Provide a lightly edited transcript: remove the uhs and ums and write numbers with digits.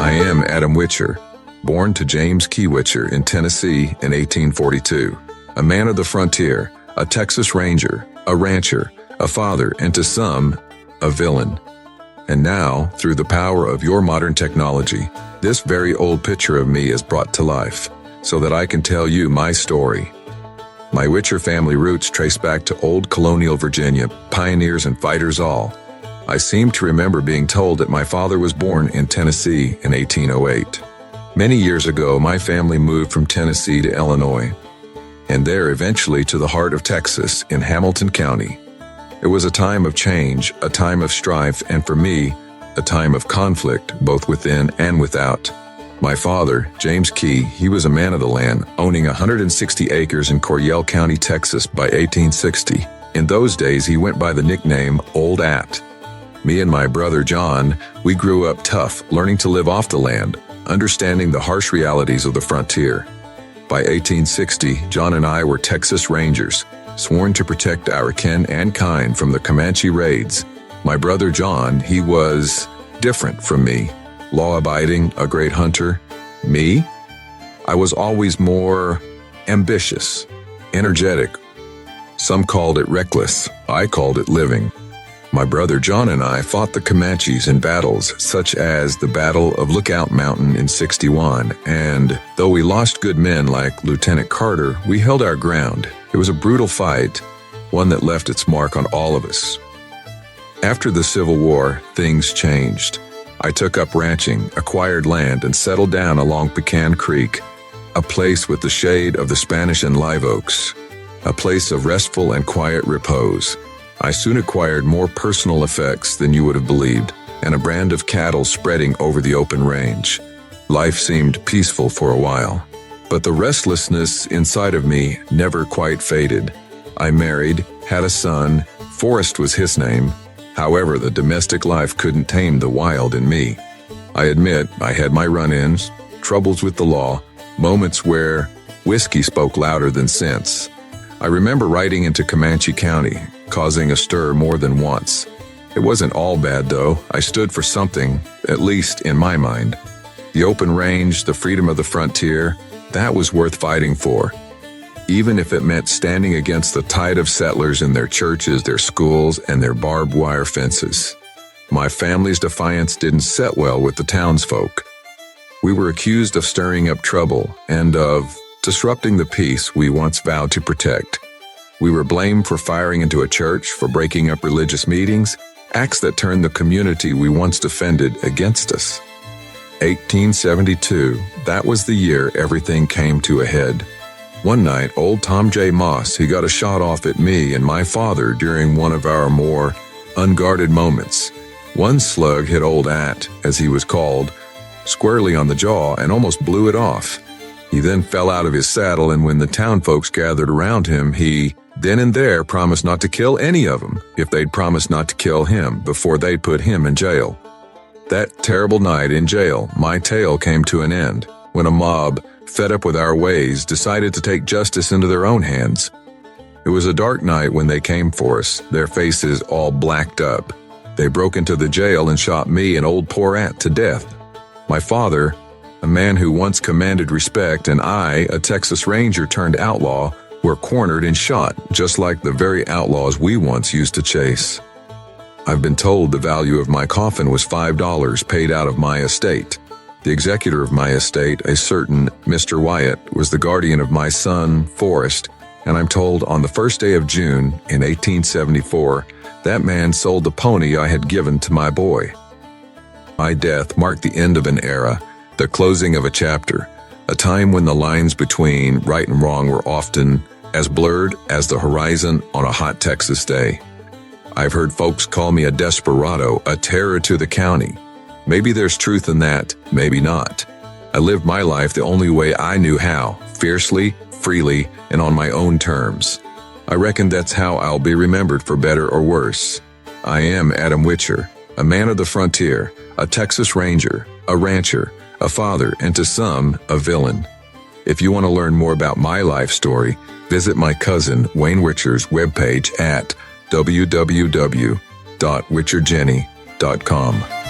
I am Adam Witcher, born to James Key Witcher in Tennessee in 1842, a man of the frontier, a Texas Ranger, a rancher, a father, and to some, a villain. And now, through the power of your modern technology, this very old picture of me is brought to life, so that I can tell you my story. My Witcher family roots trace back to old colonial Virginia, pioneers and fighters all. I seem to remember being told that my father was born in Tennessee in 1808. Many years ago, my family moved from Tennessee to Illinois, and there eventually to the heart of Texas in Hamilton County. It was a time of change, a time of strife, and for me, a time of conflict, both within and without. My father, James Key, he was a man of the land, owning 160 acres in Coryell County, Texas by 1860. In those days, he went by the nickname Old At. Me and my brother John, we grew up tough, learning to live off the land, understanding the harsh realities of the frontier. By 1860, John and I were Texas Rangers, sworn to protect our kin and kind from the Comanche raids. My brother John, he was different from me. Law-abiding, a great hunter. Me? I was always more ambitious, energetic. Some called it reckless. I called it living. My brother John and I fought the Comanches in battles such as the Battle of Lookout Mountain in '61, and though we lost good men like Lieutenant Carter, we held our ground. It was a brutal fight, one that left its mark on all of us. After the Civil War, things changed. I took up ranching, acquired land, and settled down along Pecan Creek, a place with the shade of the Spanish and live oaks, a place of restful and quiet repose. I soon acquired more personal effects than you would have believed, and a brand of cattle spreading over the open range. Life seemed peaceful for a while, but the restlessness inside of me never quite faded. I married, had a son, Forrest was his name. However, the domestic life couldn't tame the wild in me. I admit I had my run-ins, troubles with the law, moments where whiskey spoke louder than sense. I remember riding into Comanche County, causing a stir more than once. It wasn't all bad though. I stood for something, at least in my mind. The open range, the freedom of the frontier, that was worth fighting for. Even if it meant standing against the tide of settlers in their churches, their schools, and their barbed wire fences. My family's defiance didn't set well with the townsfolk. We were accused of stirring up trouble and of disrupting the peace we once vowed to protect. We were blamed for firing into a church, for breaking up religious meetings, acts that turned the community we once defended against us. 1872, that was the year everything came to a head. One night, old Tom J. Moss, he got a shot off at me and my father during one of our more unguarded moments. One slug hit Old At, as he was called, squarely on the jaw and almost blew it off. He then fell out of his saddle, and when the town folks gathered around him, he, then and there, promised not to kill any of them if they'd promised not to kill him before they'd put him in jail. That terrible night in jail, my tale came to an end when a mob, fed up with our ways, decided to take justice into their own hands. It was a dark night when they came for us, their faces all blacked up. They broke into the jail and shot me and old poor At to death. My father, a man who once commanded respect, and I, a Texas Ranger turned outlaw, were cornered and shot, just like the very outlaws we once used to chase. I've been told the value of my coffin was $5 paid out of my estate. The executor of my estate, a certain Mr. Wyatt, was the guardian of my son, Forrest, and I'm told on the first day of June in 1874, that man sold the pony I had given to my boy. My death marked the end of an era, the closing of a chapter, a time when the lines between right and wrong were often as blurred as the horizon on a hot Texas day. I've heard folks call me a desperado, a terror to the county. Maybe there's truth in that, maybe not. I lived my life the only way I knew how, fiercely, freely, and on my own terms. I reckon that's how I'll be remembered for better or worse. I am Adam Witcher, a man of the frontier, a Texas Ranger, a rancher, a father, and to some, a villain. If you want to learn more about my life story, visit my cousin Wayne Witcher's webpage at www.witcherjenny.com.